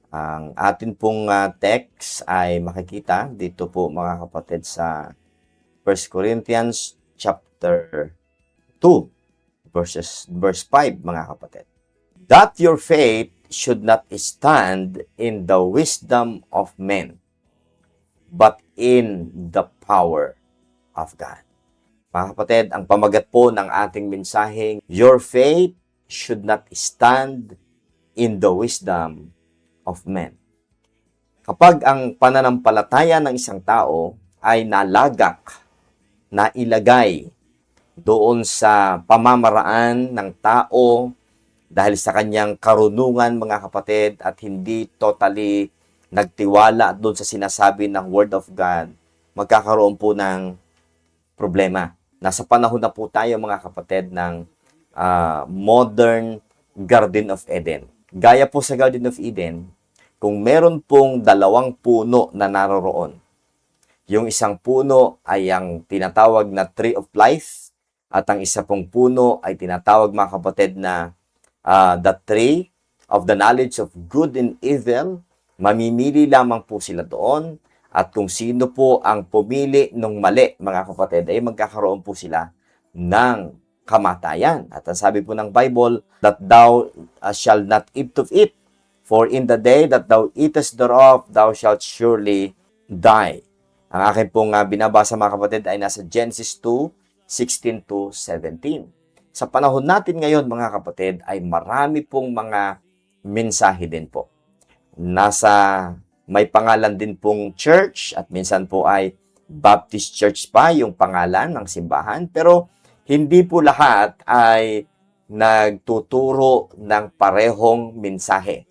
Ang atin pong text ay makikita dito po mga kapatid sa 1 Corinthians chapter 2 verse 5 mga kapatid. That your faith should not stand in the wisdom of men, but in the power of God. Mga kapatid, ang pamagat po ng ating mensaheng, your faith should not stand in the wisdom of men. Kapag ang pananampalataya ng isang tao ay nalagak, nailagay doon sa pamamaraan ng tao dahil sa kanyang karunungan mga kapatid at hindi totally nagtiwala doon sa sinasabi ng Word of God, magkakaroon po ng problema. Nasa panahon na po tayo mga kapatid ng modern Garden of Eden. Gaya po sa Garden of Eden, kung meron pong dalawang puno na naroroon, yung isang puno ay ang tinatawag na Tree of Life at ang isa pong puno ay tinatawag mga kapatid na the Tree of the Knowledge of Good and Evil. Mamimili lamang po sila doon at kung sino po ang pumili ng mali mga kapatid ay magkakaroon po sila ng kamatayan. At ang sabi po ng Bible, that thou shall not eat of it, for in the day that thou eatest thereof, thou shalt surely die. Ang akin pong binabasa mga kapatid ay nasa Genesis 2:16 to 17. Sa panahon natin ngayon mga kapatid ay marami pong mga mensahe din po. May pangalan din pong church at minsan po ay Baptist Church pa yung pangalan ng simbahan. Pero hindi po lahat ay nagtuturo ng parehong mensahe.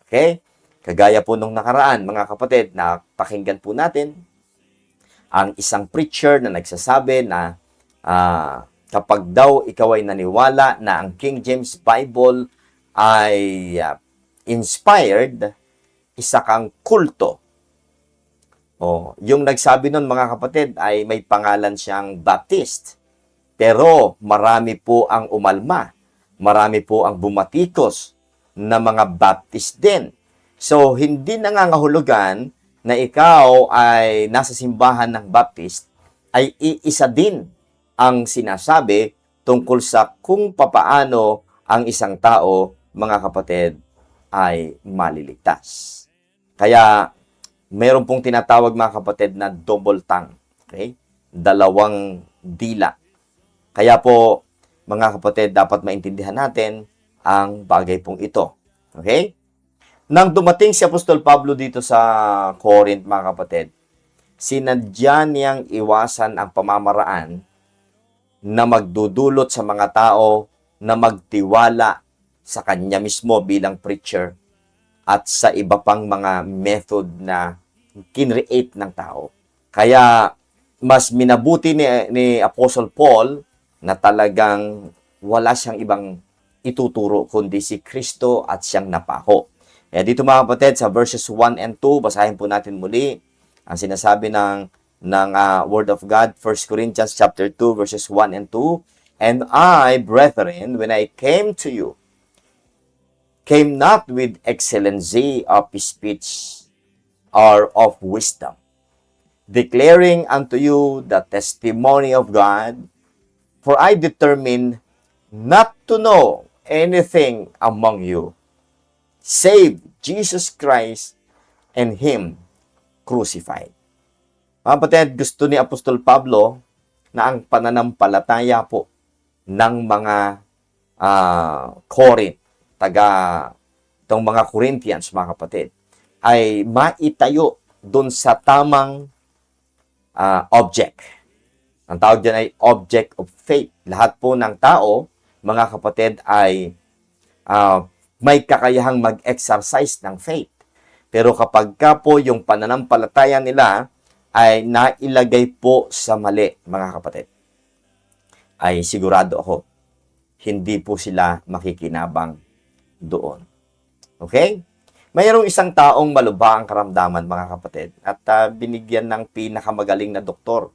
Okay? Kagaya po nung nakaraan, mga kapatid, na pakinggan po natin ang isang preacher na nagsasabi na kapag daw ikaw ay naniwala na ang King James Bible ay inspired, isa kang kulto. Yung nagsabi nun mga kapatid ay may pangalan siyang Baptist. Pero marami po ang umalma. Marami po ang bumatikos na mga Baptist din. So, hindi nangangahulugan na ikaw ay nasa simbahan ng Baptist ay iisa din ang sinasabi tungkol sa kung papaano ang isang tao, mga kapatid, ay maliligtas. Kaya, meron pong tinatawag mga kapatid na double tongue. Okay? Dalawang dila. Kaya po, mga kapatid, dapat maintindihan natin ang bagay pong ito. Okay? Nang dumating si Apostol Pablo dito sa Corinth, mga kapatid, sinadya niyang iwasan ang pamamaraan na magdudulot sa mga tao na magtiwala sa kanya mismo bilang preacher at sa iba pang mga method na kinreate ng tao. Kaya mas minabuti ni Apostle Paul na talagang wala siyang ibang ituturo kundi si Kristo at siyang napako. Kaya dito mga kapatid sa verses 1 and 2, basahin po natin muli ang sinasabi ng Word of God, 1 Corinthians chapter 2 verses 1 and 2. And I, brethren, when I came to you, came not with excellency of speech or of wisdom, declaring unto you the testimony of God, for I determined not to know anything among you, save Jesus Christ and Him crucified. Mga kapatid, gusto ni Apostol Pablo na ang pananampalataya po ng mga Corinth, itong mga Corinthians, mga kapatid, ay maitayo dun sa tamang object. Ang tawag dyan ay object of faith. Lahat po ng tao, mga kapatid, ay may kakayahang mag-exercise ng faith. Pero kapag ka po yung pananampalataya nila ay nailagay po sa mali, mga kapatid, ay sigurado ako, hindi po sila makikinabang doon. Okay? Mayroong isang taong malubha ang karamdaman, mga kapatid, at binigyan ng pinakamagaling na doktor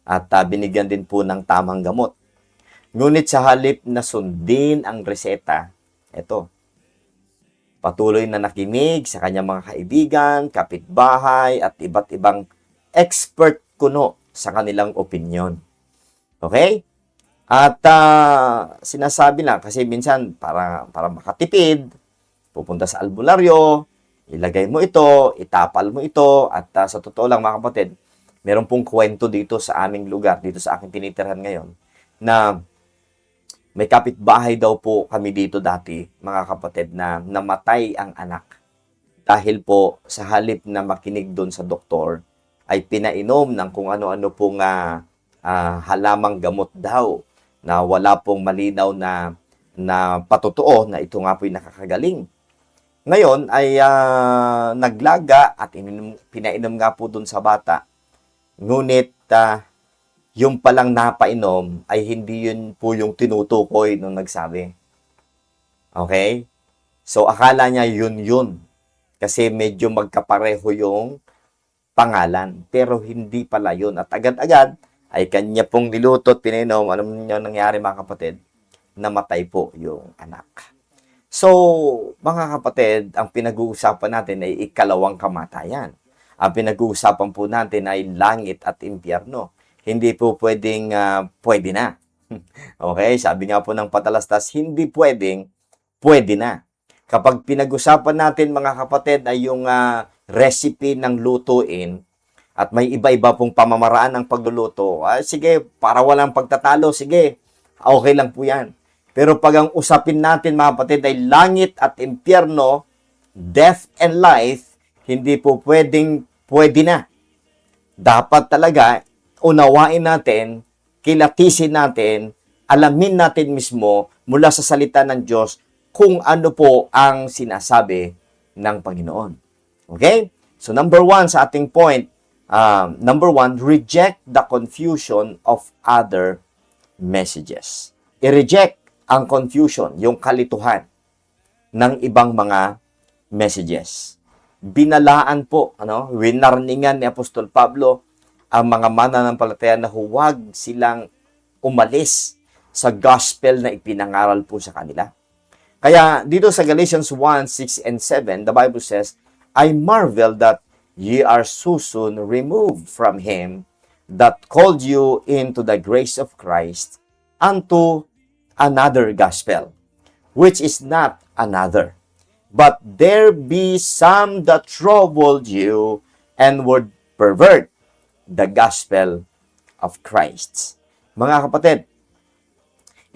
at binigyan din po ng tamang gamot. Ngunit sa halip na sundin ang reseta, ito, Patuloy na nakinig sa kanyang mga kaibigan, kapitbahay, at iba't ibang expert kuno sa kanilang opinyon. Okay? At sinasabi lang, kasi minsan para makatipid, pupunta sa albularyo, ilagay mo ito, itapal mo ito, at sa totoo lang mga kapatid, meron pong kwento dito sa aming lugar, dito sa aking tinitirhan ngayon, na may kapitbahay daw po kami dito dati, mga kapatid, na namatay ang anak. Dahil po sa halip na makinig doon sa doktor, ay pinainom ng kung ano-ano pong halamang gamot daw na wala pong malinaw na patotoo na ito nga po yung nakakagaling. Ngayon ay naglaga at pinainom nga po doon sa bata. Ngunit yung palang napainom ay hindi yun po yung tinutukoy nung nagsabi. Okay? So, akala niya yun. Kasi medyo magkapareho yung pangalan. Pero hindi pala yun. At agad-agad ay kanya pong niluto at pinainom. Alam niyo nangyari mga kapatid? Namatay po yung anak. So, mga kapatid, ang pinag-uusapan natin ay ikalawang kamatayan. Ang pinag-uusapan po natin ay langit at impyerno. Hindi po pwedeng pwede na. Okay? Sabi nga po ng patalastas, hindi pwedeng pwede na. Kapag pinag-usapan natin mga kapatid ay yung recipe ng lutuin at may iba-iba pong pamamaraan ng pagluluto, sige, para walang pagtatalo, sige, okay lang po yan. Pero pag ang usapin natin mga kapatid ay langit at impyerno, death and life, hindi po pwedeng pwede na. Dapat talaga unawain natin, kilatisin natin, alamin natin mismo mula sa salita ng Diyos kung ano po ang sinasabi ng Panginoon. Okay? So number 1 sa ating point, number 1, reject the confusion of other messages. I-reject ang confusion, yung kalituhan ng ibang mga messages. Binalaan po, winarningan ni Apostol Pablo ang mga mananampalataya na huwag silang umalis sa gospel na ipinangaral po sa kanila. Kaya dito sa Galatians 1, 6 and 7, the Bible says, I marvel that ye are so soon removed from him that called you into the grace of Christ unto another gospel, which is not another. But there be some that troubled you and would pervert the gospel of Christ. Mga kapatid,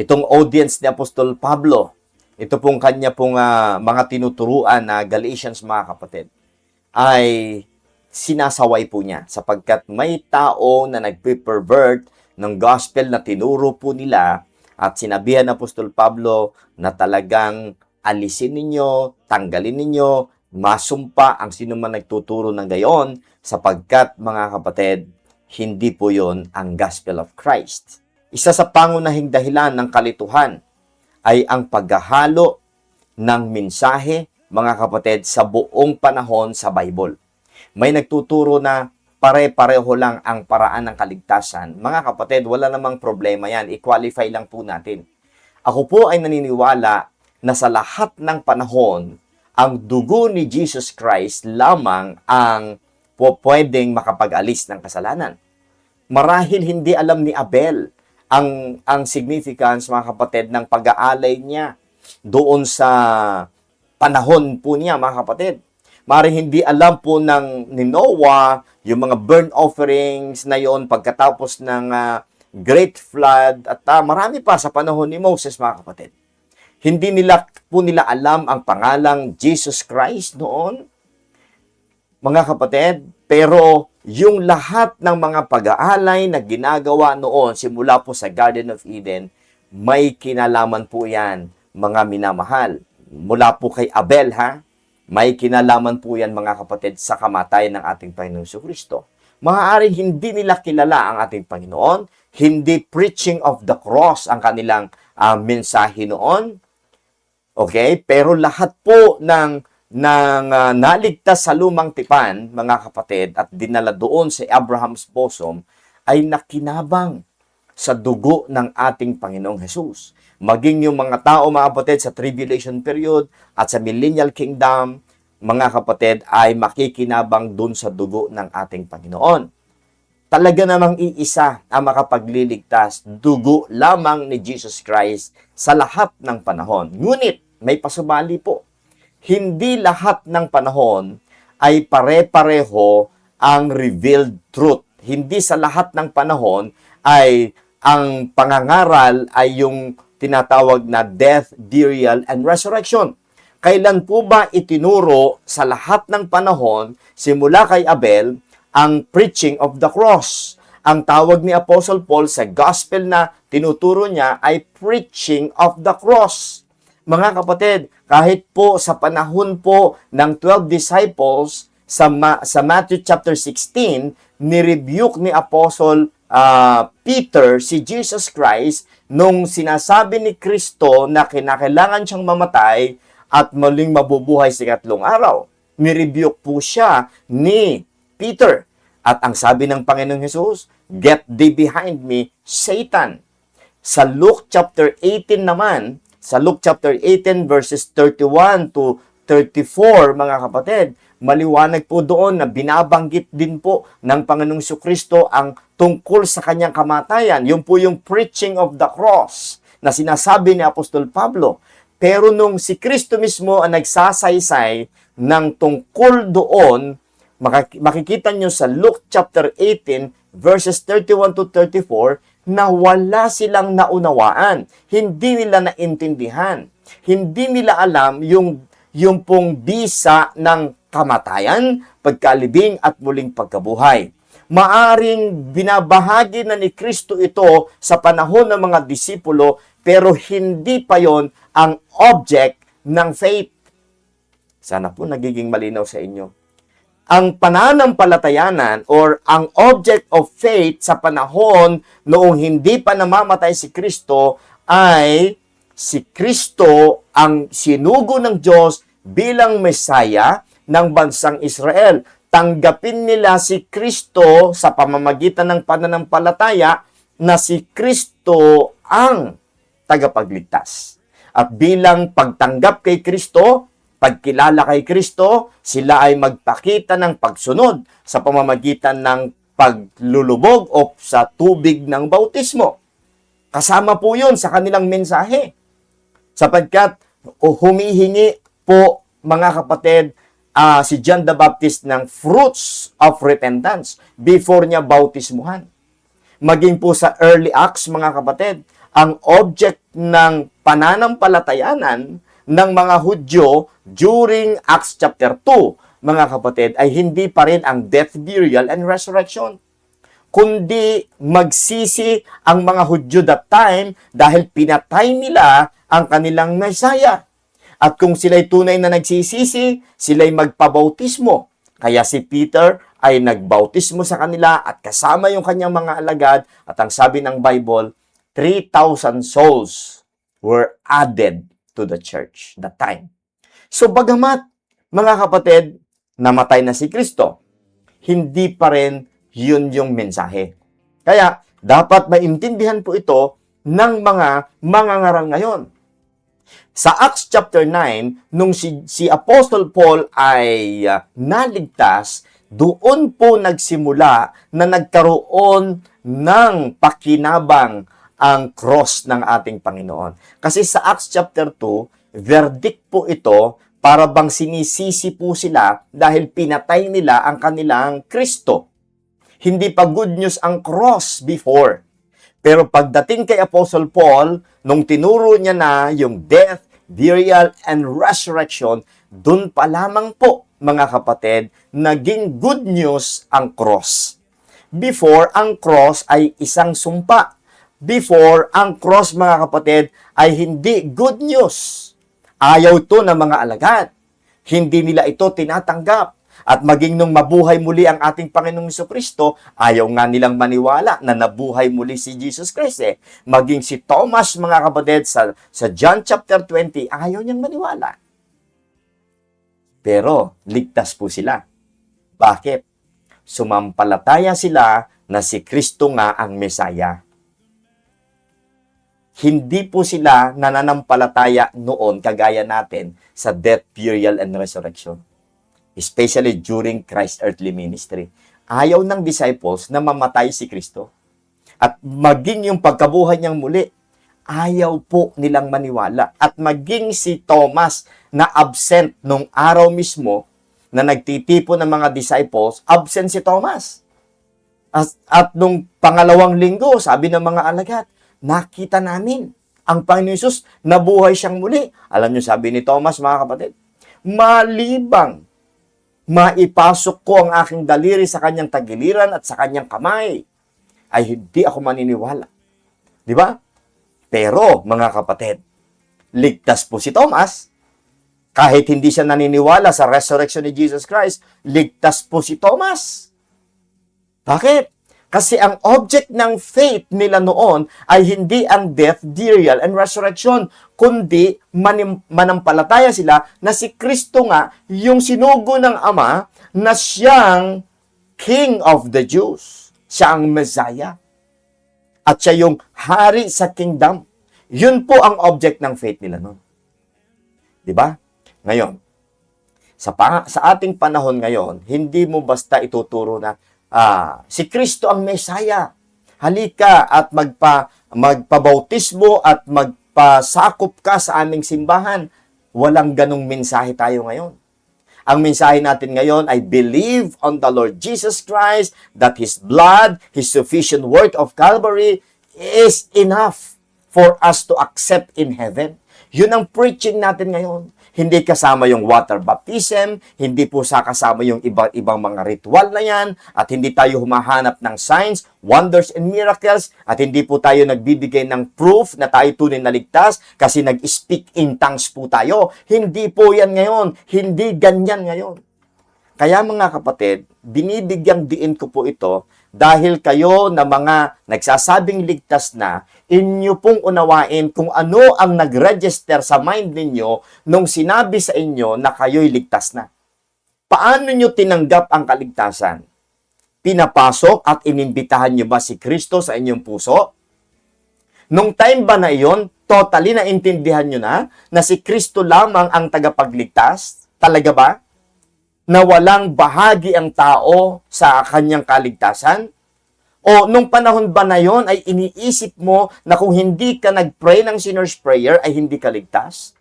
itong audience ni Apostol Pablo, ito pong kanya pong mga tinuturuan na Galatians mga kapatid, ay sinasaway po niya sapagkat may tao na nagpe-pervert ng gospel na tinuro po nila at sinabihan ng Apostol Pablo na talagang alisin ninyo, tanggalin ninyo, masumpa ang sino man nagtuturo ng gayon sapagkat mga kapatid, hindi po yon ang gospel of Christ. Isa sa pangunahing dahilan ng kalituhan ay ang paghahalo ng mensahe, mga kapatid, sa buong panahon sa Bible. May nagtuturo na pare-pareho lang ang paraan ng kaligtasan. Mga kapatid, wala namang problema yan. I-qualify lang po natin. Ako po ay naniniwala na sa lahat ng panahon, ang dugo ni Jesus Christ lamang ang pwedeng makapag-alis ng kasalanan. Marahil hindi alam ni Abel ang significance, mga kapatid, ng pag-aalay niya doon sa panahon po niya, mga kapatid. Marahil hindi alam po ni Noah yung mga burnt offerings na yon pagkatapos ng great flood at marami pa sa panahon ni Moses, mga kapatid. Hindi nila alam ang pangalang Jesus Christ noon, mga kapatid, pero yung lahat ng mga pag-aalay na ginagawa noon simula po sa Garden of Eden, may kinalaman po yan, mga minamahal. Mula po kay Abel, may kinalaman po yan, mga kapatid, sa kamatayan ng ating Panginoon Jesucristo. Maaaring hindi nila kilala ang ating Panginoon, hindi preaching of the cross ang kanilang mensahe noon. Okay? Pero lahat po ng naligtas sa lumang tipan, mga kapatid, at dinala doon sa Abraham's bosom, ay nakinabang sa dugo ng ating Panginoong Hesus. maging yung mga tao, mga kapatid, sa tribulation period at sa millennial kingdom, mga kapatid, ay makikinabang dun sa dugo ng ating Panginoon. Talaga namang iisa ang makapagliligtas, dugo lamang ni Jesus Christ sa lahat ng panahon. Ngunit, may pasubali po, hindi lahat ng panahon ay pare-pareho ang revealed truth. Hindi sa lahat ng panahon ay ang pangangaral ay yung tinatawag na death, burial, and resurrection. Kailan po ba itinuro sa lahat ng panahon, simula kay Abel, ang preaching of the cross? Ang tawag ni Apostle Paul sa gospel na tinuturo niya ay preaching of the cross. Mga kapatid, kahit po sa panahon po ng 12 disciples sa Matthew chapter 16, ni-rebuke ni Apostle Peter si Jesus Christ nung sinasabi ni Kristo na kinakailangan siyang mamatay at muling mabubuhay sa ikatlong araw. Ni-rebuke po siya ni Peter. At ang sabi ng Panginoong Hesus, "Get thee behind me, Satan." Sa Luke chapter 18 naman, sa Luke chapter 18 verses 31 to 34, mga kapatid, maliwanag po doon na binabanggit din po ng Panginoong Jesucristo ang tungkol sa kanyang kamatayan. Yun po yung preaching of the cross na sinasabi ni Apostol Pablo. Pero nung si Kristo mismo ang nagsasaysay ng tungkol doon, makikita nyo sa Luke chapter 18 verses 31 to 34 na wala silang naunawaan. Hindi nila naintindihan. Hindi nila alam yung pong bisa ng kamatayan, pagkalibing at muling pagkabuhay. Maaring binabahagi na ni Kristo ito sa panahon ng mga disipulo, pero hindi pa yon ang object ng faith. Sana po nagiging malinaw sa inyo. Ang pananampalatayanan or ang object of faith sa panahon noong hindi pa namamatay si Kristo ay si Kristo ang sinugo ng Diyos bilang Messiah ng bansang Israel. Tanggapin nila si Kristo sa pamamagitan ng pananampalataya na si Kristo ang tagapagligtas. At bilang pagtanggap kay Kristo, pagkilala kay Kristo, sila ay magpakita ng pagsunod sa pamamagitan ng paglulubog o sa tubig ng bautismo. Kasama po yun sa kanilang mensahe. Sapagkat humihingi po, mga kapatid, si John the Baptist ng fruits of repentance before niya bautismuhan. Maging po sa early Acts, mga kapatid, ang object ng pananampalatayanan ng mga Hudyo during Acts chapter 2, mga kapatid, ay hindi pa rin ang death, burial, and resurrection. Kundi magsisi ang mga Hudyo that time dahil pinatay nila ang kanilang Messiah. At kung sila'y tunay na nagsisisi, sila'y magpabautismo. Kaya si Peter ay nagbautismo sa kanila at kasama yung kanyang mga alagad. At ang sabi ng Bible, 3,000 souls were added to the church that time. So bagamat, mga kapatid, namatay na si Kristo, hindi pa rin yun yung mensahe. Kaya, dapat maintindihan po ito ng mga mangangaral ngayon. Sa Acts chapter 9, nung si Apostle Paul ay naligtas, doon po nagsimula na nagkaroon ng pakinabang ang cross ng ating Panginoon. Kasi sa Acts chapter 2, verdict po ito para bang sinisisi po sila dahil pinatay nila ang kanilang Kristo. Hindi pa good news ang cross before. Pero pagdating kay Apostle Paul, nung tinuro niya na yung death, burial, and resurrection, dun pa lamang po, mga kapatid, naging good news ang cross. Before, ang cross ay isang sumpa. Before, ang cross, mga kapatid, ay hindi good news. Ayaw ito ng mga alagad. Hindi nila ito tinatanggap. At maging nung mabuhay muli ang ating Panginoong Jesucristo, ayaw nga nilang maniwala na nabuhay muli si Jesus Christ. Maging si Thomas, mga kapatid, sa John chapter 20, ayaw niyang maniwala. Pero, ligtas po sila. Bakit? Sumampalataya sila na si Kristo nga ang Messiah. hindi po sila nananampalataya noon kagaya natin sa death, burial, and resurrection. Especially during Christ's earthly ministry. Ayaw ng disciples na mamatay si Kristo. At maging yung pagkabuhay niyang muli, ayaw po nilang maniwala. At maging si Thomas na absent nung araw mismo na nagtitipon ng mga disciples, absent si Thomas. At nung pangalawang linggo, sabi ng mga alagad, nakita namin ang Panginoon Hesus, nabuhay siyang muli. Alam niyo, sabi ni Thomas, mga kapatid, malibang maipasok ko ang aking daliri sa kanyang tagiliran at sa kanyang kamay, ay hindi ako maniniwala. Di ba? Pero, mga kapatid, ligtas po si Thomas. Kahit hindi siya naniniwala sa resurrection ni Jesus Christ, ligtas po si Thomas. Bakit? Kasi ang object ng faith nila noon ay hindi ang death, burial, and resurrection, kundi manampalataya sila na si Kristo nga yung sinugo ng Ama na siyang King of the Jews. Siya ang Messiah. At siya yung hari sa kingdom. Yun po ang object ng faith nila noon. Diba? Ngayon, sa ating panahon ngayon, hindi mo basta ituturo na si Kristo ang Messiah. Halika at magpabautismo at magpasakop ka sa aming simbahan. Walang ganong mensahe tayo ngayon. Ang mensahe natin ngayon ay believe on the Lord Jesus Christ, that His blood, His sufficient work of Calvary is enough for us to accept in heaven. Yun ang preaching natin ngayon. Hindi kasama yung water baptism, hindi po kasama yung iba't ibang mga ritual na yan, at hindi tayo humahanap ng signs, wonders, and miracles, at hindi po tayo nagbibigay ng proof na tayo tunay na ligtas kasi nag-speak in tongues po tayo. Hindi po yan ngayon. Hindi ganyan ngayon. Kaya mga kapatid, binibigyang diin ko po ito dahil kayo na mga nagsasabing ligtas na, inyo pong unawain kung ano ang nag-register sa mind ninyo nung sinabi sa inyo na kayo'y ligtas na. Paano nyo tinanggap ang kaligtasan? Pinapasok at inimbitahan nyo ba si Kristo sa inyong puso? Nung time ba na iyon, totally na intindihan nyo na si Kristo lamang ang tagapagligtas? Talaga ba? Na walang bahagi ang tao sa kanyang kaligtasan? O nung panahon ba na yon ay iniisip mo na kung hindi ka nag-pray ng sinner's prayer ay hindi ka ligtas?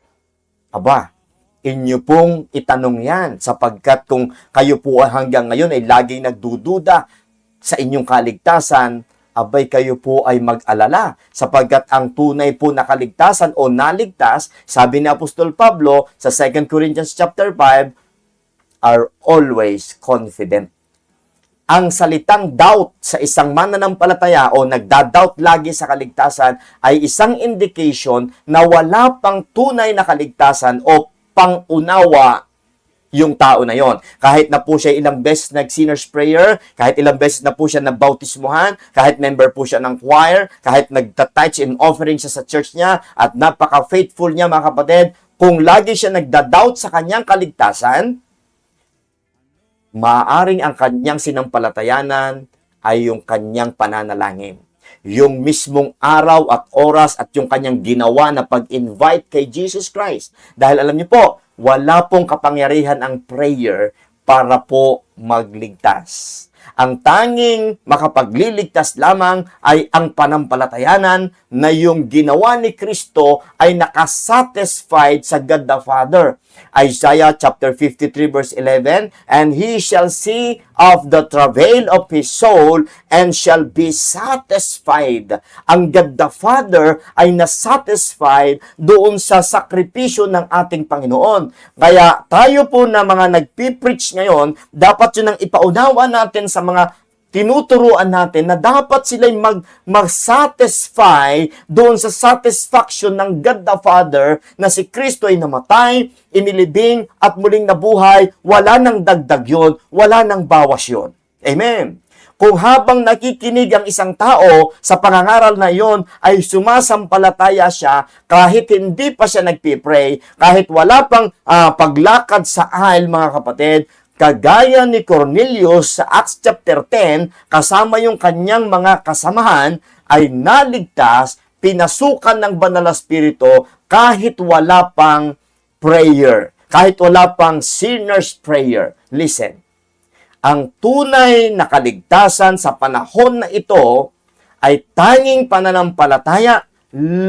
Aba, inyo pong itanong yan sapagkat kung kayo po hanggang ngayon ay laging nagdududa sa inyong kaligtasan, abay kayo po ay mag-alala sapagkat ang tunay po na kaligtasan o naligtas, sabi ni Apostol Pablo sa 2 Corinthians chapter 5, are always confident. Ang salitang doubt sa isang mananampalataya o nagda-doubt lagi sa kaligtasan ay isang indication na wala pang tunay na kaligtasan o pangunawa yung tao na yon. Kahit na po siya ilang beses nag-sinner's prayer, kahit ilang beses na po siya nabautismuhan, kahit member po siya ng choir, kahit nagta-tithes and offering siya sa church niya, at napaka-faithful niya mga kapatid, kung lagi siya nagda-doubt sa kanyang kaligtasan, maaaring ang kanyang sinampalatayanan ay yung kanyang pananalangin. Yung mismong araw at oras at yung kanyang ginawa na pag-invite kay Jesus Christ. Dahil alam niyo po, wala pong kapangyarihan ang prayer para po magligtas. Ang tanging makapagliligtas lamang ay ang panampalatayanan na yung ginawa ni Kristo ay nakasatisfied sa God the Father. Isaiah chapter 53 verse 11, and he shall see of the travail of his soul and shall be satisfied. Ang God the Father ay nasatisfied doon sa sakripisyo ng ating Panginoon. Kaya tayo po na mga nagpipreach ngayon, dapat yun ang ipaunawa natin sa mga tinuturuan natin na dapat sila'y mag-satisfy doon sa satisfaction ng God the Father na si Kristo ay namatay, inilibing, at muling nabuhay. Wala nang dagdag yun, wala nang bawas yun. Amen. Kung habang nakikinig ang isang tao sa pangangaral na iyon ay sumasampalataya siya kahit hindi pa siya nagpipray, kahit wala pang paglakad sa aisle mga kapatid, kagaya ni Cornelius sa Acts chapter 10, kasama yung kanyang mga kasamahan, ay naligtas pinasukan ng banal na spirito kahit wala pang prayer, kahit wala pang sinner's prayer. Listen, ang tunay na kaligtasan sa panahon na ito ay tanging pananampalataya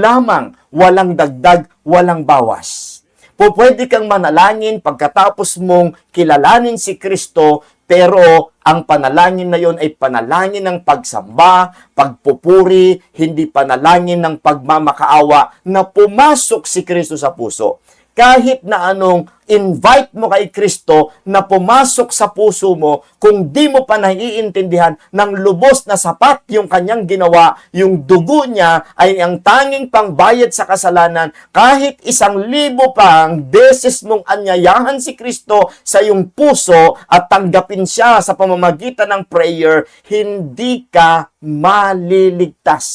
lamang, walang dagdag, walang bawas. Pwede kang manalangin pagkatapos mong kilalanin si Kristo, pero ang panalangin na yon ay panalangin ng pagsamba, pagpupuri, hindi panalangin ng pagmamakaawa na pumasok si Kristo sa puso. Kahit na anong invite mo kay Kristo na pumasok sa puso mo, kung di mo pa naiintindihan ng lubos na sapat yung kanyang ginawa, yung dugo niya ay ang tanging pangbayad sa kasalanan, kahit 1,000 pang beses mong anyayahan si Kristo sa iyong puso at tanggapin siya sa pamamagitan ng prayer, hindi ka maliligtas.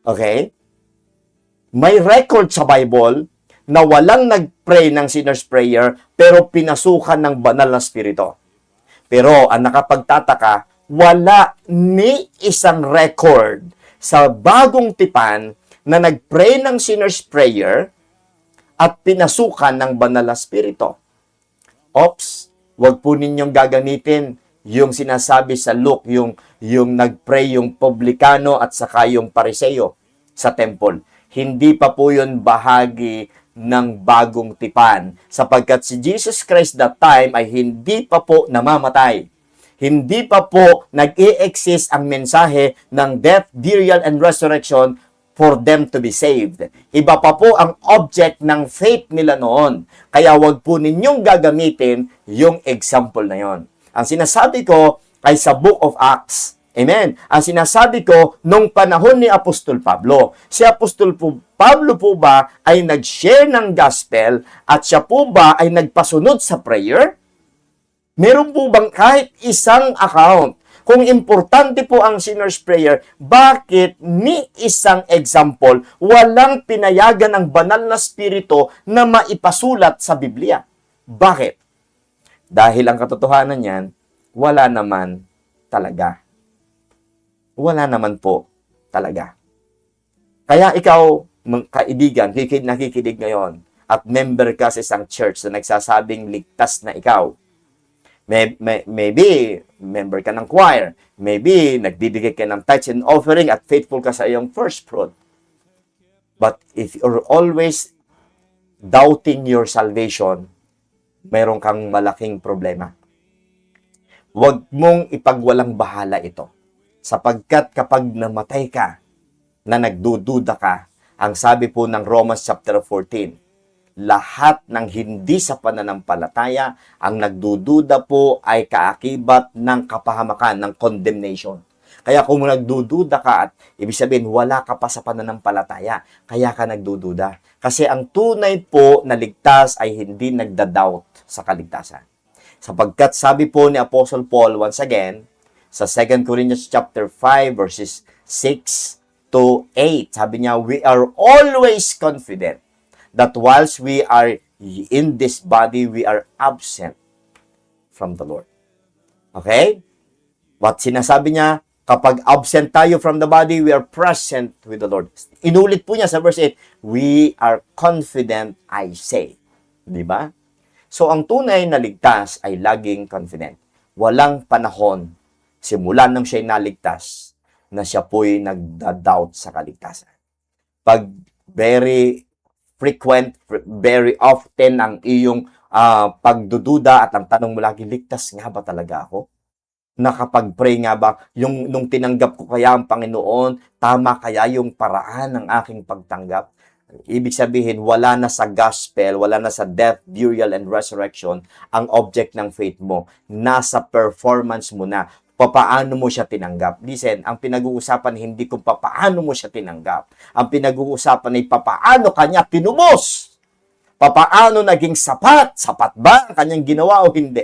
Okay? May record sa Bible na walang nag-pray ng sinner's prayer pero pinasukan ng banal na spirito. Pero ang nakapagtataka, wala ni isang record sa bagong tipan na nag-pray ng sinner's prayer at pinasukan ng banal na spirito. Ops, wag po ninyong gagamitin yung sinasabi sa Luke, yung nag-pray yung publikano at saka yung pariseo sa temple. Hindi pa po yun bahagi ng bagong tipan. Sapagkat si Jesus Christ that time ay hindi pa po namamatay. Hindi pa po nag-i-exist ang mensahe ng death, burial, and resurrection for them to be saved. Iba pa po ang object ng faith nila noon. Kaya wag po ninyong gagamitin yung example na yon. Ang sinasabi ko ay sa Book of Acts. Amen. Ang sinasabi ko, nung panahon ni Apostol Pablo, si Apostol Pablo po ba ay nag-share ng gospel at siya po ba ay nagpasunod sa prayer? Meron po bang kahit isang account? Kung importante po ang sinner's prayer, bakit ni isang example walang pinayagan ng banal na spirito na maipasulat sa Biblia? Bakit? Dahil ang katotohanan niyan, wala naman talaga. Wala naman po talaga. Kaya ikaw, kaibigan, nakikinig ngayon, at member ka sa isang church na nagsasabing ligtas na ikaw. Maybe, member ka ng choir. Maybe, nagbibigay ka ng tithes and offering at faithful ka sa iyong first fruit. But if you're always doubting your salvation, mayroon kang malaking problema. Huwag mong ipagwalang bahala ito. Sapagkat kapag namatay ka, na nagdududa ka, ang sabi po ng Romans chapter 14, lahat ng hindi sa pananampalataya, ang nagdududa po ay kaakibat ng kapahamakan, ng condemnation. Kaya kung nagdududa ka at ibig sabihin wala ka pa sa pananampalataya, kaya ka nagdududa. Kasi ang tunay po na ligtas ay hindi nagda-doubt sa kaligtasan. Sapagkat sabi po ni Apostle Paul once again, sa 2 Corinthians chapter 5 verses 6 to 8. Sabi niya, we are always confident that whilst we are in this body, we are absent from the Lord. Okay? What sinasabi niya? Kapag absent tayo from the body, we are present with the Lord. Inulit po niya sa verse 8, we are confident, I say. Diba? So, ang tunay na ligtas ay laging confident. Walang panahon simula nang siya'y naligtas, na siya po'y nagda-doubt sa kaligtasan. Pag very frequent, very often ang iyong pagdududa at ang tanong mo lagi, ligtas nga ba talaga ako? Nakapag-pray nga ba? Nung tinanggap ko kaya ang Panginoon, tama kaya yung paraan ng aking pagtanggap? Ibig sabihin, wala na sa gospel, wala na sa death, burial, and resurrection ang object ng faith mo. Nasa performance mo na. Papaano mo siya tinanggap. Listen, ang pinag-uusapan hindi kung papaano mo siya tinanggap. Ang pinag-uusapan ay papaano kanya tinubos. Papaano naging sapat. Sapat ba ang kanyang ginawa o hindi?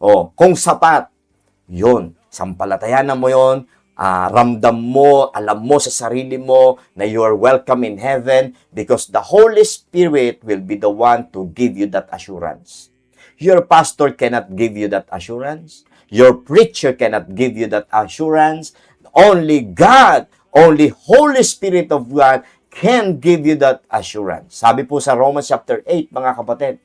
O, kung sapat, yun. Sampalatayanan mo yun. Ramdam mo, alam mo sa sarili mo na you are welcome in heaven because the Holy Spirit will be the one to give you that assurance. Your pastor cannot give you that assurance. Your preacher cannot give you that assurance. Only God, only Holy Spirit of God can give you that assurance. Sabi po sa Romans chapter 8, mga kapatid,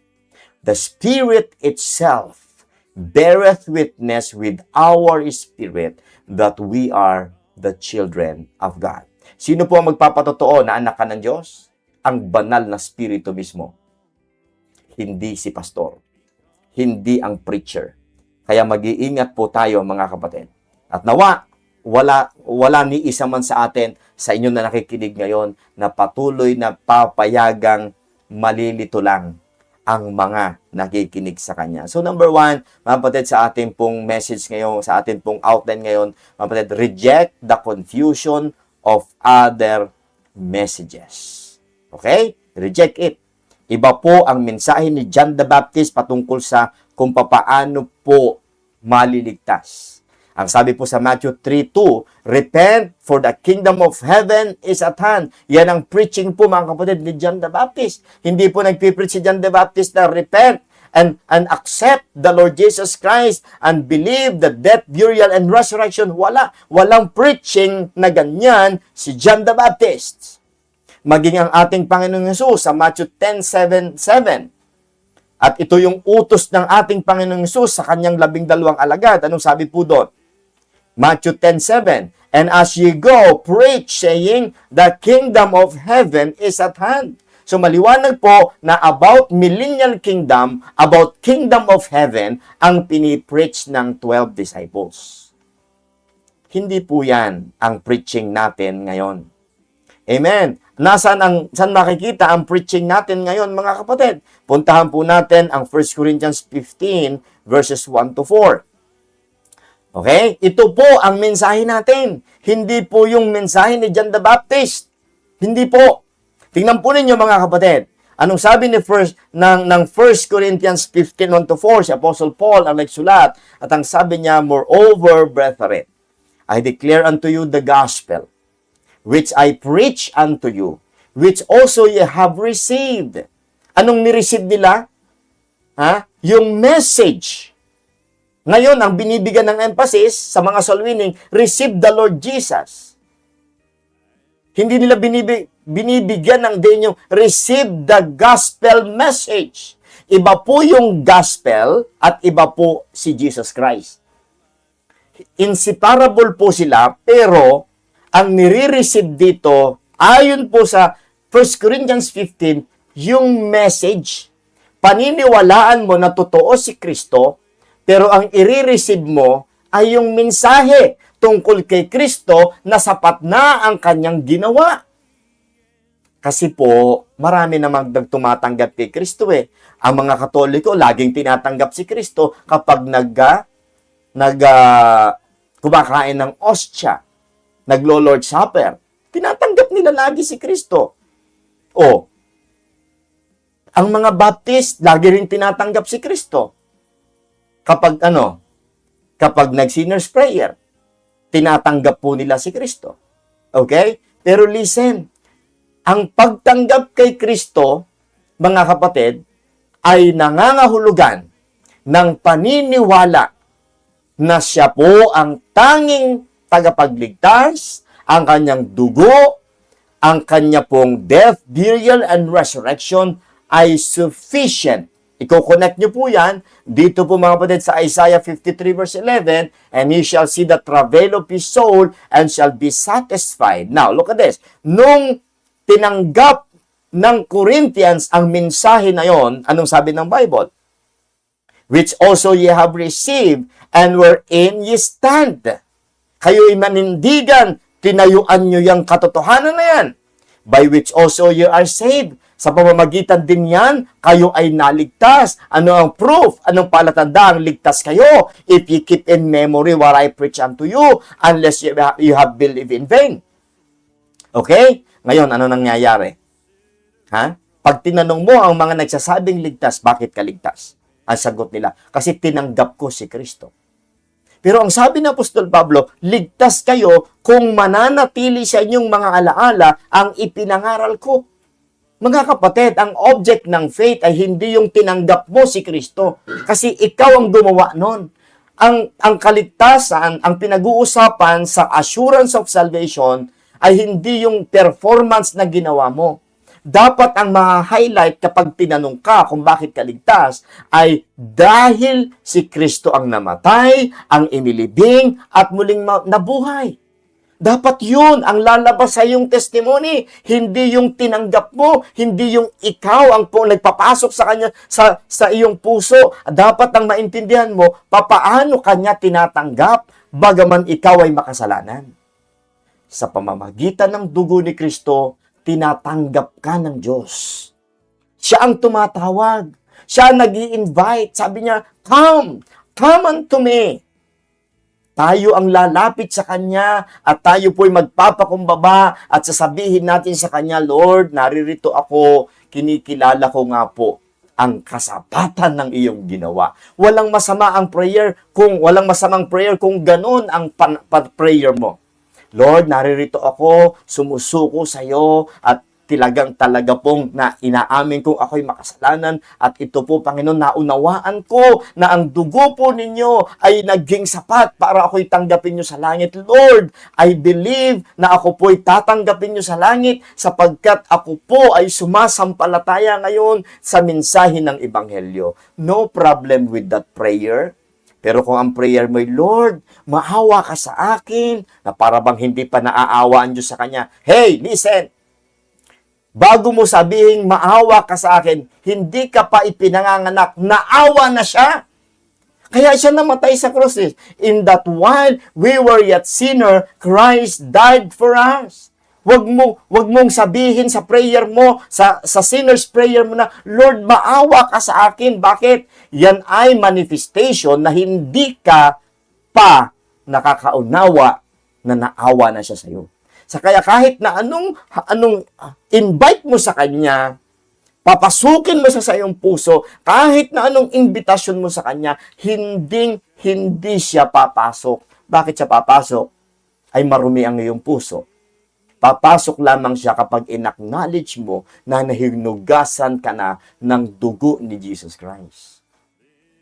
the Spirit itself beareth witness with our spirit that we are the children of God. Sino po ang magpapatotoo na anak ka ng Diyos? Ang banal na Espiritu mismo. Hindi si pastor. Hindi ang preacher. Kaya mag-iingat po tayo, mga kapatid. At nawa, wala ni isa man sa atin, sa inyo na nakikinig ngayon, na patuloy na papayagang malilito lang ang mga nakikinig sa Kanya. So number 1, mga kapatid, sa ating pong message ngayon, sa ating pong outline ngayon, mga kapatid, reject the confusion of other messages. Okay? Reject it. Iba po ang mensahe ni John the Baptist patungkol sa kung papaano po maliligtas. Ang sabi po sa Matthew 3:2, repent for the kingdom of heaven is at hand. Yan ang preaching po, mga kapatid, ni John the Baptist. Hindi po nagpipreach si John the Baptist na repent and accept the Lord Jesus Christ and believe the death, burial, and resurrection. Walang preaching na ganyan si John the Baptist. Maging ang ating Panginoong Hesus sa Matthew 10:7. At ito yung utos ng ating Panginoong Hesus sa kanyang 12 alagad. Anong sabi po doon? Matthew 10:7, and as ye go, preach, saying, the kingdom of heaven is at hand. So maliwanag po na about millennial kingdom, about kingdom of heaven, ang pinipreach ng 12 disciples. Hindi po yan ang preaching natin ngayon. Amen. Saan makikita ang preaching natin ngayon, mga kapatid? Puntahan po natin ang 1 Corinthians 15 verses 1 to 4. Okay? Ito po ang mensahe natin. Hindi po yung mensahe ni John the Baptist. Hindi po. Tingnan po ninyo, mga kapatid. Anong sabi ng 1 Corinthians 15, 1 to 4, si Apostle Paul ang nagsulat, at ang sabi niya, moreover, brethren, I declare unto you the gospel, which I preach unto you, which also ye have received. Anong nireceive nila? Yung message. Ngayon, ang binibigyan ng emphasis sa mga soul winning, receive the Lord Jesus. Hindi nila binibigyan ng din yung receive the gospel message. Iba po yung gospel at iba po si Jesus Christ. Inseparable po sila, pero ang nire-receive dito, ayon po sa 1 Corinthians 15, yung message. Paniniwalaan mo na totoo si Kristo, pero ang i-receive mo ay yung mensahe tungkol kay Kristo na sapat na ang kanyang ginawa. Kasi po, marami namang tumatanggap kay Kristo eh. Ang mga Katoliko, laging tinatanggap si Kristo kapag kumakain ng ostya, naglo-Lord Supper. Tinatanggap nila lagi si Kristo. Ang mga Baptist, lagi rin tinatanggap si Kristo. Kapag nag-sinner's prayer, tinatanggap po nila si Kristo. Okay? Pero listen, ang pagtanggap kay Kristo, mga kapatid, ay nangangahulugan ng paniniwala na siya po ang tanging tagapagligtas, ang kanyang dugo, ang kanya pong death, burial, and resurrection ay sufficient. Iko-connect nyo po yan dito po, mga kapatid, sa Isaiah 53 verse 11, and he shall see the travail of his soul and shall be satisfied. Now, look at this. Nung tinanggap ng Corinthians ang mensahe na yon, anong sabi ng Bible? Which also ye have received, and wherein ye stand. Kayo'y manindigan, tinayuan nyo yung katotohanan na yan. By which also ye are saved. Sa pamamagitan din yan, kayo ay naligtas. Ano ang proof? Anong palatandaan? Ligtas kayo if you keep in memory what I preach unto you, unless you have believed in vain. Okay? Ngayon, ano nangyayari? Pag tinanong mo ang mga nagsasabing ligtas, bakit ka ligtas? Ang sagot nila, kasi tinanggap ko si Kristo. Pero ang sabi ng Apostol Pablo, ligtas kayo kung mananatili sa inyong mga alaala ang ipinangaral ko. Mga kapatid, ang object ng faith ay hindi yung tinanggap mo si Kristo, kasi ikaw ang gumawa nun. ang kaligtasan, ang pinag-uusapan sa assurance of salvation ay hindi yung performance na ginawa mo. Dapat ang ma-highlight kapag tinanong ka kung bakit ka ligtas ay dahil si Kristo ang namatay, ang inilibing, at muling nabuhay. Dapat yun ang lalabas sa iyong testimony, hindi yung tinanggap mo, hindi yung ikaw ang nagpapasok sa kanya sa iyong puso. Dapat ang maintindihan mo, papaano kanya tinatanggap bagaman ikaw ay makasalanan. Sa pamamagitan ng dugo ni Kristo, tinatanggap ka ng Diyos. Siya ang tumatawag. Siya ang nag-i-invite. Sabi niya, come unto me. Tayo ang lalapit sa Kanya at tayo po'y magpapakumbaba at sasabihin natin sa Kanya, Lord, naririto ako, kinikilala ko nga po ang kasapatan ng iyong ginawa. Walang masamang prayer kung ganun ang prayer mo. Lord, naririto ako, sumusuko sa iyo at talaga pong na inaamin kong ako'y makasalanan at ito po, Panginoon, naunawaan ko na ang dugo po ninyo ay naging sapat para ako'y tanggapin nyo sa langit. Lord, I believe na ako po'y tatanggapin nyo sa langit sapagkat ako po ay sumasampalataya ngayon sa mensahe ng Ebanghelyo. No problem with that prayer. Pero kung ang prayer mo, Lord, maawa ka sa akin, na para bang hindi pa naaawaan Diyos sa Kanya. Hey, listen! Bago mo sabihin, maawa ka sa akin, hindi ka pa ipinanganganak, naawa na siya. Kaya siya namatay sa krus. In that while we were yet sinner, Christ died for us. Wag mong sabihin sa prayer mo, sa sinner's prayer mo na, Lord, maawa ka sa akin. Bakit? Yan ay manifestation na hindi ka pa nakakaunawa na naawa na siya sa iyo. Kaya kahit na anong invite mo sa Kanya, papasukin mo sa iyong puso, kahit na anong invitation mo sa Kanya, hindi siya papasok. Bakit siya papasok? Ay marumi ang iyong puso. Papasok lamang siya kapag in-acknowledge mo na nahinugasan ka na ng dugo ni Jesus Christ.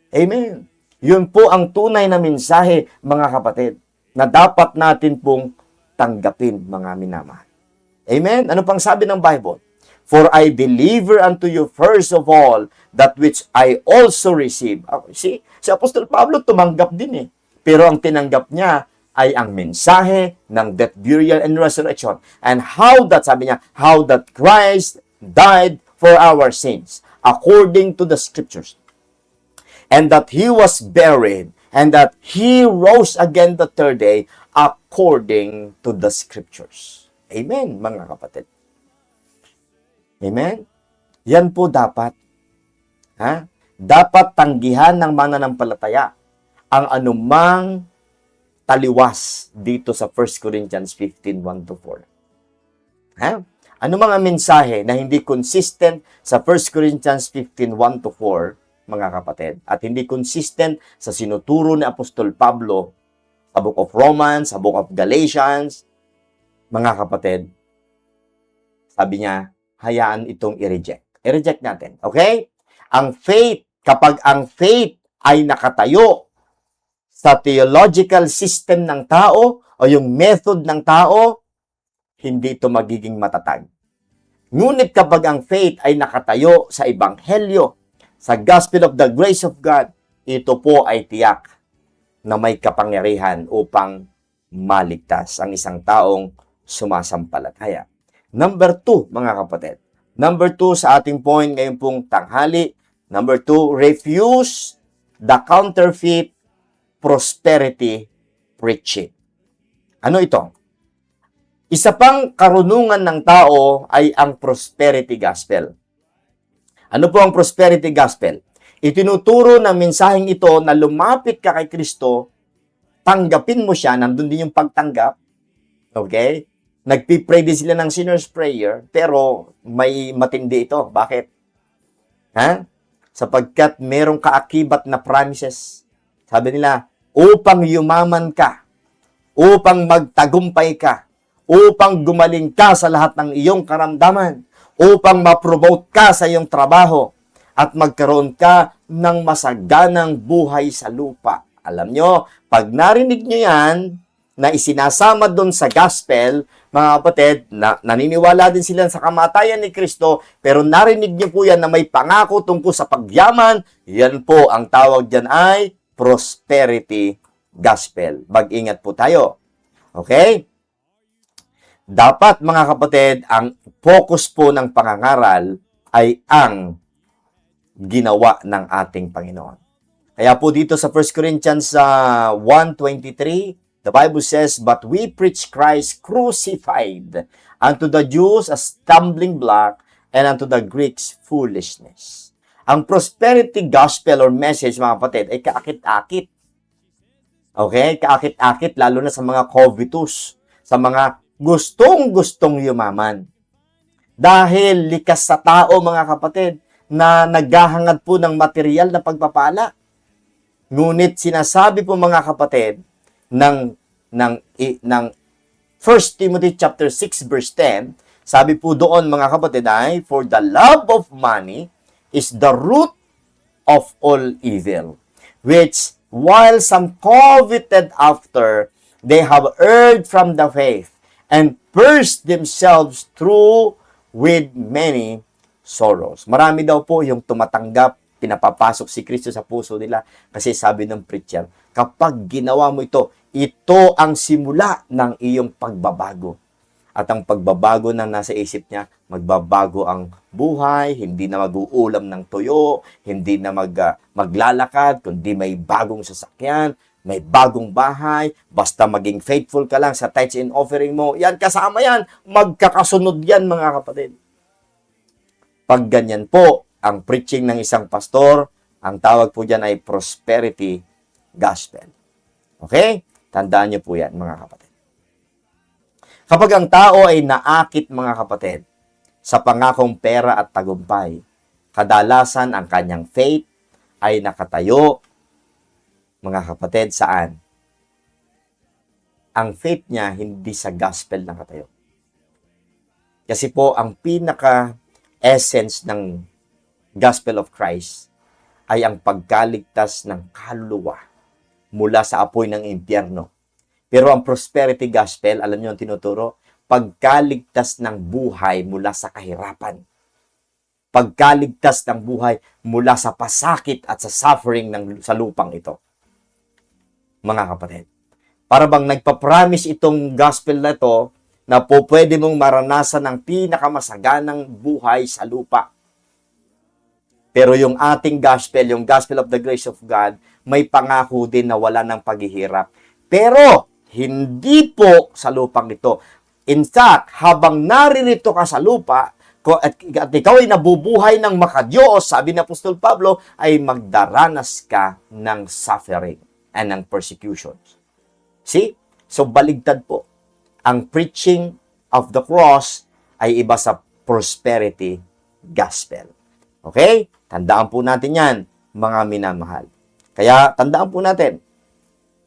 Amen. Yun po ang tunay na mensahe, mga kapatid, na dapat natin pong tanggapin, mga minamahal. Amen? Ano pang sabi ng Bible? For I deliver unto you first of all that which I also receive. See, si Apostol Pablo tumanggap din eh. Pero ang tinanggap niya ay ang mensahe ng death, burial, and resurrection. And how that, sabi niya, how that Christ died for our sins according to the Scriptures. And that He was buried, and that He rose again the third day according to the Scriptures. Amen, mga kapatid. Amen? Yan po dapat. Dapat tanggihan ng mananampalataya ang anumang taliwas dito sa 1 Corinthians 15, 1-4. Ano mga mensahe na hindi consistent sa 1 Corinthians 15, 1-4, mga kapatid, at hindi consistent sa sinuturo ni Apostol Pablo sa Book of Romans, sa Book of Galatians, mga kapatid, sabi niya, hayaan itong i-reject. I-reject natin, okay? Ang faith, kapag ang faith ay nakatayo sa theological system ng tao o yung method ng tao, hindi ito magiging matatag. Ngunit kapag ang faith ay nakatayo sa Ebanghelyo, sa Gospel of the Grace of God, ito po ay tiyak na may kapangyarihan upang maligtas ang isang taong sumasampalataya. Number 2, mga kapatid. Number 2 sa ating point ngayon pong tanghali. Number 2, refuse the counterfeit prosperity preaching. Ano ito? Isa pang karunungan ng tao ay ang prosperity gospel. Ano po ang prosperity gospel? Itinuturo ng mensaheng ito na lumapit ka kay Kristo, tanggapin mo siya, nandun din yung pagtanggap. Okay? Nagpipray din sila ng sinner's prayer, pero may matindi ito. Bakit? Sapagkat merong kaakibat na promises. Sabi nila, upang yumaman ka, upang magtagumpay ka, upang gumaling ka sa lahat ng iyong karamdaman, upang ma-promote ka sa iyong trabaho, at magkaroon ka ng masaganang buhay sa lupa. Alam nyo, pag narinig nyo yan, na isinasama doon sa gospel, mga kapatid, naniniwala din sila sa kamatayan ni Kristo, pero narinig niyo po yan na may pangako tungkol sa pagyaman, yan po, ang tawag dyan ay prosperity gospel. Mag-ingat po tayo. Okay? Dapat, mga kapatid, ang focus po ng pangangaral ay ang ginawa ng ating Panginoon. Kaya po dito sa 1 Corinthians 1:23, the Bible says, "But we preach Christ crucified, unto the Jews a stumbling block, and unto the Greeks foolishness." Ang prosperity gospel or message, mga kapatid, ay kaakit-akit. Okay? Kaakit-akit, lalo na sa mga covetous, sa mga gustong-gustong yumaman. Dahil likas sa tao, mga kapatid, na naghahangad po ng material na pagpapala. Ngunit sinasabi po, mga kapatid, ng 1 Timothy chapter 6 verse 10, sabi po doon, mga kapatid, ay, "For the love of money is the root of all evil, which while some coveted after, they have erred from the faith, and pierced themselves through with many sorrows." Marami daw po yung tumatanggap, pinapapasok si Kristo sa puso nila, kasi sabi ng preacher, kapag ginawa mo ito, ito ang simula ng iyong pagbabago. At ang pagbabago na nasa isip niya, magbabago ang buhay, hindi na mag-uulam ng tuyo, hindi na maglalakad, kundi may bagong sasakyan, may bagong bahay, basta maging faithful ka lang sa tithes and offering mo, yan, kasama yan, magkakasunod yan, mga kapatid. Pag ganyan po, ang preaching ng isang pastor, ang tawag po dyan ay prosperity gospel. Okay? Tandaan niyo po yan, mga kapatid. Kapag ang tao ay naakit, mga kapatid, sa pangakong pera at tagumpay, kadalasan ang kanyang faith ay nakatayo, mga kapatid, saan? Ang faith niya hindi sa gospel nakatayo. Kasi po, ang pinaka-essence ng gospel of Christ ay ang pagkaligtas ng kaluluwa mula sa apoy ng impyerno. Pero ang prosperity gospel, alam niyo ang tinuturo, pagkaligtas ng buhay mula sa kahirapan. Pagkaligtas ng buhay mula sa pasakit at sa suffering sa lupang ito. Mga kapatid, para bang nagpa-promise itong gospel na ito na po pwede mong maranasan ang pinakamasaganang buhay sa lupa. Pero yung ating gospel, yung gospel of the grace of God, may pangako din na wala ng paghihirap. Pero, hindi po sa lupang ito. In fact, habang naririto ka sa lupa, at ikaw ay nabubuhay ng makadiyos, sabi ni Apostol Pablo, ay magdaranas ka ng suffering and ng persecutions. See? So, baligtad po. Ang preaching of the cross ay iba sa prosperity gospel. Okay? Tandaan po natin yan, mga minamahal. Kaya, tandaan po natin,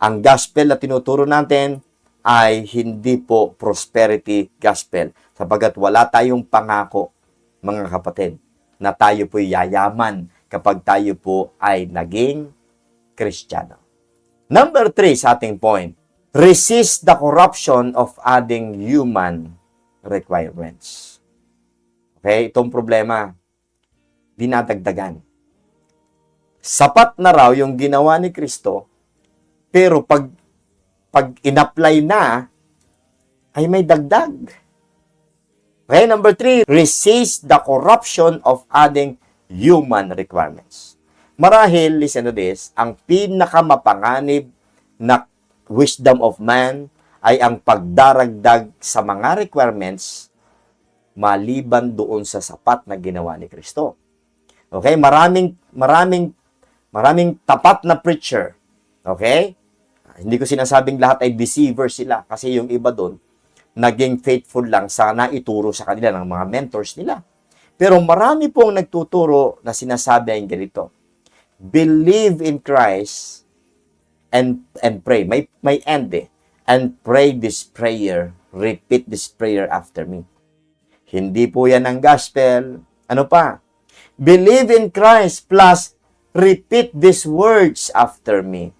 ang gospel na tinuturo natin ay hindi po prosperity gospel, sapagkat wala tayong pangako, mga kapatid, na tayo po'y yayaman kapag tayo po ay naging Kristiyano. Number 3 sa ating point, resist the corruption of adding human requirements. Okay, itong problema, dinadagdagan. Sapat na raw yung ginawa ni Kristo, pero pag in-apply na, ay may dagdag. Okay, number 3, resist the corruption of adding human requirements. Marahil, listen to this, ang pinakamapanganib na wisdom of man ay ang pagdaragdag sa mga requirements maliban doon sa sapat na ginawa ni Kristo. Okay, maraming tapat na preacher. Okay? Hindi ko sinasabing lahat ay deceiver sila kasi yung iba doon naging faithful lang sa naituro sa kanila ng mga mentors nila. Pero marami pong nagtuturo na sinasabi ay ganito. Believe in Christ and pray. May end eh. And pray this prayer. Repeat this prayer after me. Hindi po yan ang gospel. Ano pa? Believe in Christ plus repeat these words after me.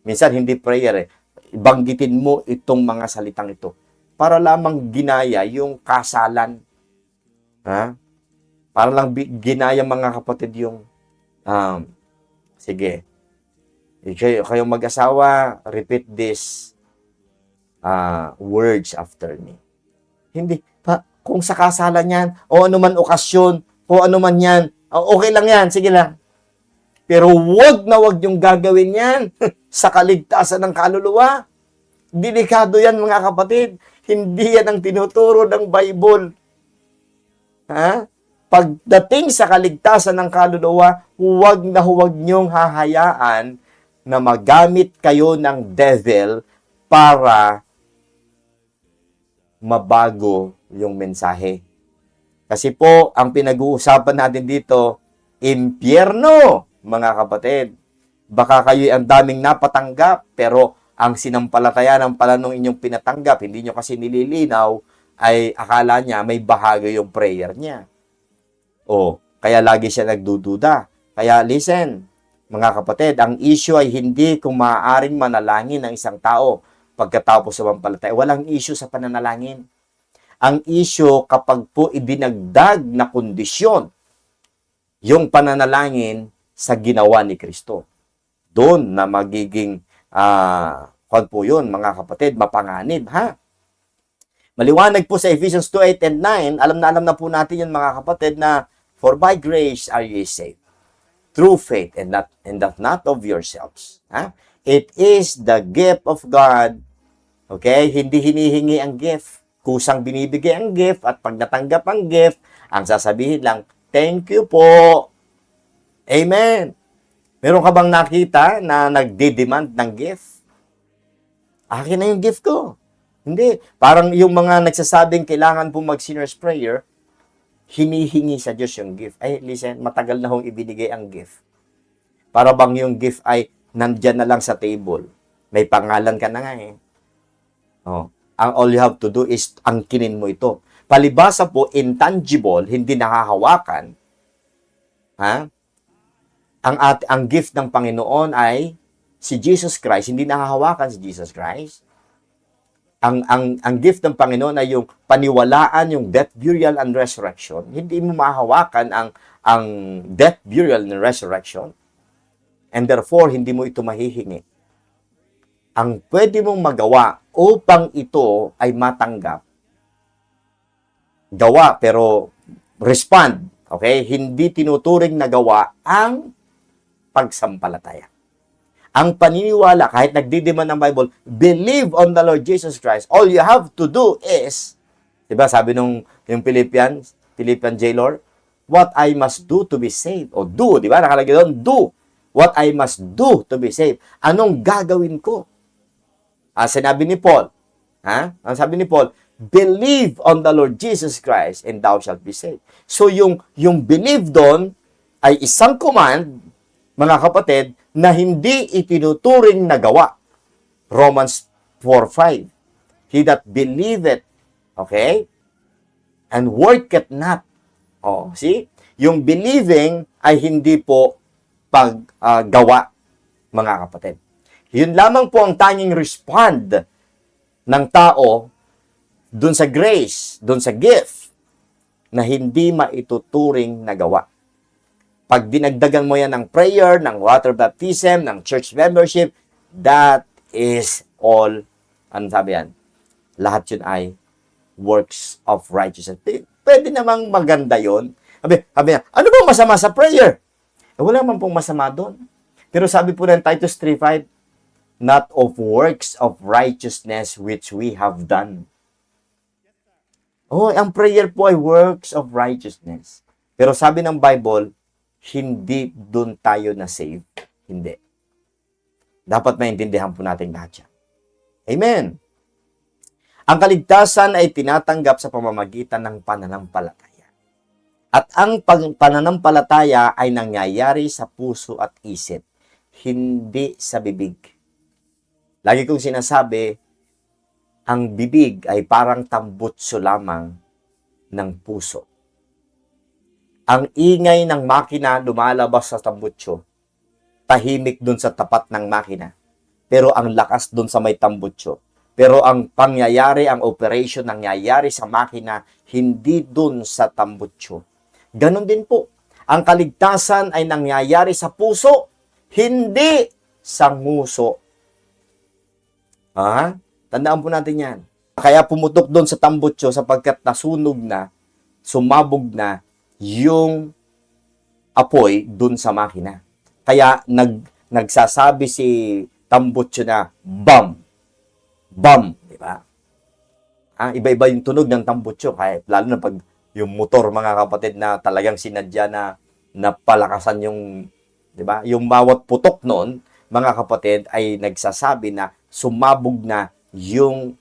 Minsan hindi prayer eh. Banggitin mo itong mga salitang ito para lamang ginaya yung kasalan. Ha? Para lang ginaya mga kapatid yung sige. Kayong mag-asawa, repeat this words after me. Hindi. Kung sa kasalan yan, o anuman okasyon, o anuman yan, okay lang yan, sige lang. Pero wag na wag yung gagawin yan sa kaligtasan ng kaluluwa. Delikado yan mga kapatid. Hindi yan ang tinuturo ng Bible. Ha? Pagdating sa kaligtasan ng kaluluwa, huwag na huwag niyong hahayaan na magamit kayo ng devil para mabago yung mensahe. Kasi po, ang pinag-uusapan natin dito, impyerno, mga kapatid. Baka kayo ang daming napatanggap, pero ang sinampalataya ng pala nung inyong pinatanggap, hindi nyo kasi nililinaw, ay akala niya may bahagi yung prayer niya. O, kaya lagi siya nagdududa. Kaya listen, mga kapatid, ang issue ay hindi kung maaaring manalangin ng isang tao pagkatapos sa pampalataya. Walang issue sa pananalangin. Ang issue kapag po idinagdag na kondisyon yung pananalangin sa ginawa ni Kristo. Doon na magiging po yun, mga kapatid, mapanganib, ha? Maliwanag po sa Ephesians 2:8 and 9, alam na po natin yun, mga kapatid, na for by grace are ye saved, through faith, and that not of yourselves. Ha? It is the gift of God. Okay? Hindi hinihingi ang gift. Kusang binibigay ang gift, at pag natanggap ang gift, ang sasabihin lang, thank you po. Amen. Meron ka bang nakita na nagde-demand ng gift? Akin na yung gift ko. Hindi. Parang yung mga nagsasabing kailangan po mag-sinner's prayer, hinihingi sa Diyos yung gift. Ay, listen, matagal na hong ibinigay ang gift. Para bang yung gift ay nandyan na lang sa table. May pangalan ka na nga eh. Oh. All you have to do is angkinin mo ito. Palibasa po, intangible, hindi nakahawakan. Ha? Ang gift ng Panginoon ay si Jesus Christ. Hindi nakahawakan si Jesus Christ. Ang gift ng Panginoon ay yung paniwalaan, yung death, burial, and resurrection. Hindi mo mahawakan ang death, burial, and resurrection. And therefore, hindi mo ito mahihingi. Ang pwede mong magawa upang ito ay matanggap, gawa pero respond. Okay? Hindi tinuturing na gawa ang pagsampalataya. Ang paniniwala, kahit nagdidiman ng Bible, believe on the Lord Jesus Christ. All you have to do is, diba sabi yung Philippian jailer, what I must do to be saved. O do, diba? Nakalagay doon, do. What I must do to be saved. Anong gagawin ko? Sinabi ni Paul, ang sabi ni Paul, believe on the Lord Jesus Christ and thou shalt be saved. So yung believe doon ay isang command, mga kapatid, na hindi itinuturing na gawa. Romans 4:5. He that believeth, okay, and worketh not. See? Yung believing ay hindi po paggawa, mga kapatid. Yun lamang po ang tanging respond ng tao dun sa grace, dun sa gift, na hindi maituturing na gawa. Pag dinagdagan mo yan ng prayer, ng water baptism, ng church membership, that is all, ano sabi yan? Lahat yun ay works of righteousness. Pwede namang maganda yun. Sabi niya, ano bang masama sa prayer? Wala man pong masama doon. Pero sabi po ng Titus 3:5, not of works of righteousness which we have done. Ang prayer po ay works of righteousness. Pero sabi ng Bible, hindi doon tayo na-save. Hindi. Dapat maintindihan po natin lahat yan. Amen. Ang kaligtasan ay tinatanggap sa pamamagitan ng pananampalataya. At ang pananampalataya ay nangyayari sa puso at isip, hindi sa bibig. Lagi kong sinasabi, ang bibig ay parang tambutso lamang ng puso. Ang ingay ng makina lumalabas sa tambutso, tahimik dun sa tapat ng makina. pero ang lakas doon sa may tambutso. Pero ang pangyayari, ang operation nangyayari sa makina, hindi doon sa tambutso. Ganon din po. Ang kaligtasan ay nangyayari sa puso, hindi sa nguso. Ha? Tandaan po natin yan. Kaya pumutok doon sa tambutso sapagkat nasunog na, sumabog na yung apoy doon sa makina. Kaya nagsasabi si tambutso na bam, bam, di ba? Iba-iba yung tunog ng tambutso, kaya lalo na pag yung motor, mga kapatid, na talagang sinadya na napalakasan yung, di ba? Yung bawat putok noon, mga kapatid, ay nagsasabi na sumabog na yung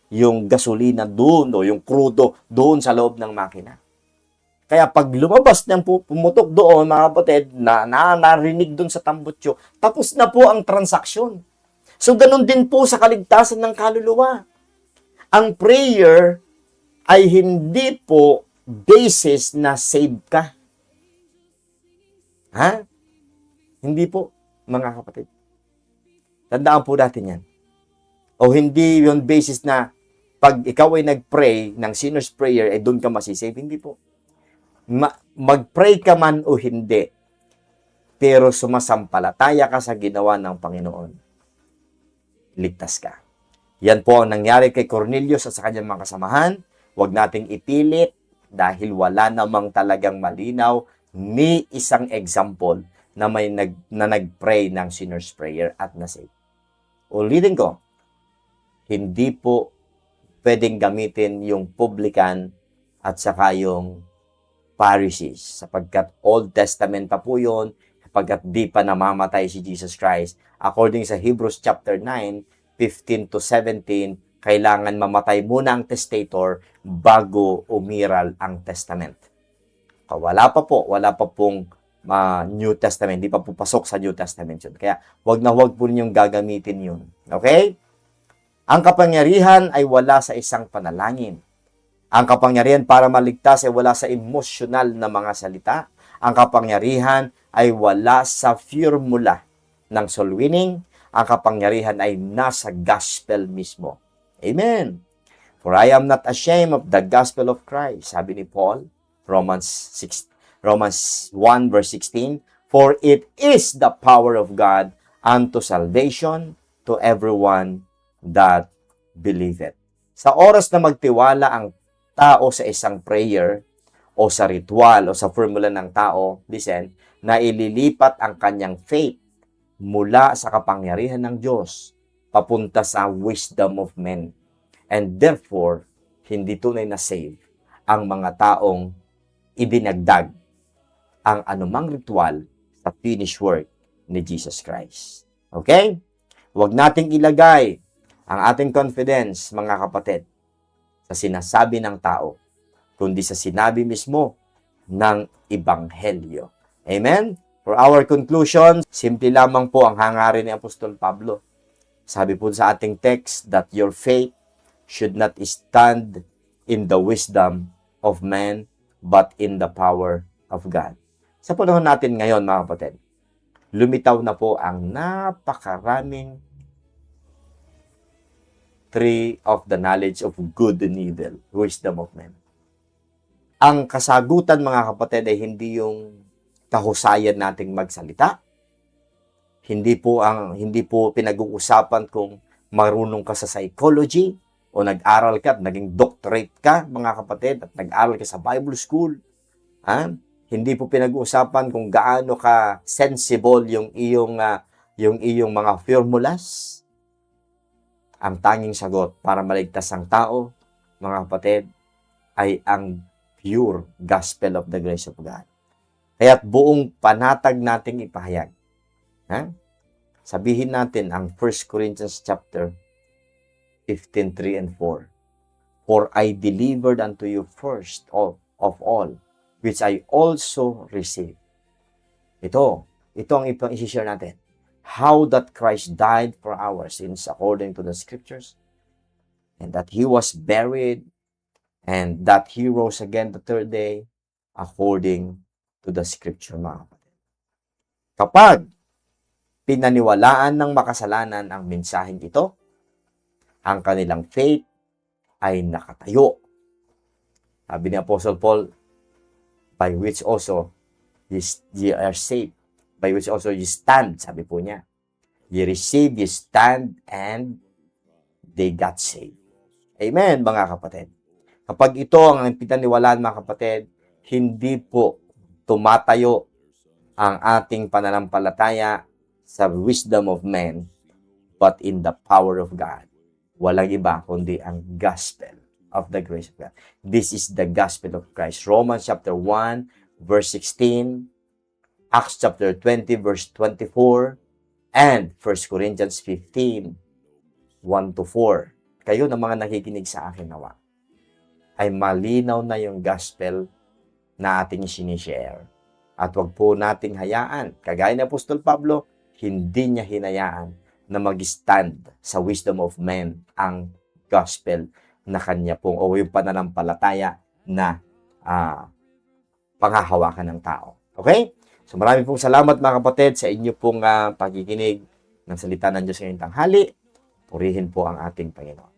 gasolina doon o yung krudo doon sa loob ng makina. Kaya pag lumabas ng pumutok doon, mga kapatid, na narinig doon sa tambutso, tapos na po ang transaksyon. So, ganun din po sa kaligtasan ng kaluluwa. Ang prayer ay hindi po basis na save ka. Ha? Hindi po, mga kapatid. Tandaan po natin yan. O hindi yung basis na pag ikaw ay nag-pray ng sinner's prayer, eh doon ka masisave. Hindi po. Mag-pray ka man o hindi, pero sumasampalataya ka sa ginawa ng Panginoon, ligtas ka. Yan po ang nangyari kay Cornelius at sa kanyang mga kasamahan. Huwag nating ipilit dahil wala namang talagang malinaw ni isang example na may nag-pray ng sinner's prayer at nasave. Ulitin ko, hindi po pwedeng gamitin yung publican at saka yung Pharisees, sapagkat Old Testament pa po yun, sapagkat di pa namamatay si Jesus Christ. According sa Hebrews chapter 9, 15 to 17, kailangan mamatay muna ang testator bago umiral ang testament. Wala pa pong New Testament, di pa po pasok sa New Testament yun. Kaya wag po ninyong gagamitin yun. Okay? Ang kapangyarihan ay wala sa isang panalangin. Ang kapangyarihan para maligtas ay wala sa emosyonal na mga salita. Ang kapangyarihan ay wala sa formula ng soul winning. Ang kapangyarihan ay nasa gospel mismo. Amen. For I am not ashamed of the gospel of Christ, sabi ni Paul, Romans 1 verse 16, for it is the power of God unto salvation to everyone that believeth. Sa oras na magtiwala ang tao sa isang prayer o sa ritual o sa formula ng tao, listen, na ililipat ang kanyang faith mula sa kapangyarihan ng Diyos papunta sa wisdom of men. And therefore, hindi tunay na save ang mga taong idinagdag ang anumang ritual sa finished work ni Jesus Christ. Okay? Huwag nating ilagay ang ating confidence, mga kapatid, sa sinasabi ng tao, kundi sa sinabi mismo ng Ebanghelyo. Amen? For our conclusion, simple lamang po ang hangarin ni Apostol Pablo. Sabi po sa ating text that your faith should not stand in the wisdom of man, but in the power of God. Sa panahon natin ngayon, mga kapatid, lumitaw na po ang napakaraming tree of the knowledge of good and evil, wisdom of men. Ang kasagutan, mga kapatid, ay hindi yung kahusayan nating magsalita. Hindi po pinag-uusapan kung marunong ka sa psychology o nag-aral ka at naging doctorate ka, mga kapatid, at nag-aral ka sa Bible school. Hindi po pinag-uusapan kung gaano ka sensible yung iyong mga formulas. Ang tanging sagot para maligtas ang tao, mga kapatid, ay ang pure gospel of the grace of God. Kaya't buong panatag nating ipahayag. Sabihin natin ang 1 Corinthians chapter 15:3 and 4. For I delivered unto you first of all, which I also received. Ito ang isi-share natin. How that Christ died for our sins according to the scriptures, and that He was buried, and that He rose again the third day according to the scripture, mga kapatid. Kapag pinaniwalaan ng makasalanan ang mensaheng ito, ang kanilang faith ay nakatayo. Sabi ni Apostle Paul, by which also ye are saved, by which also ye stand, sabi po niya. Ye receive, ye stand, and they got saved. Amen, mga kapatid. Kapag ito ang pinaniwalaan, mga kapatid, hindi po tumatayo ang ating pananampalataya sa wisdom of men, but in the power of God. Walang iba kundi ang gospel of the grace of God. This is the gospel of Christ. Romans chapter 1, verse 16, Acts chapter 20, verse 24, and 1 Corinthians 15, 1-4. Kayo na mga nakikinig sa akin nawa, ay malinaw na yung gospel na ating sinishare. At wag po nating hayaan, kagaya ni Apostol Pablo, hindi niya hinayaan na mag-stand sa wisdom of men ang gospel na kanya pong o yung pananampalataya na panghahawakan ng tao. Okay? So marami pong salamat mga kapatid sa inyo pong pakikinig ng salita ng Diyos ngayong tanghali. Purihin po ang ating Panginoon.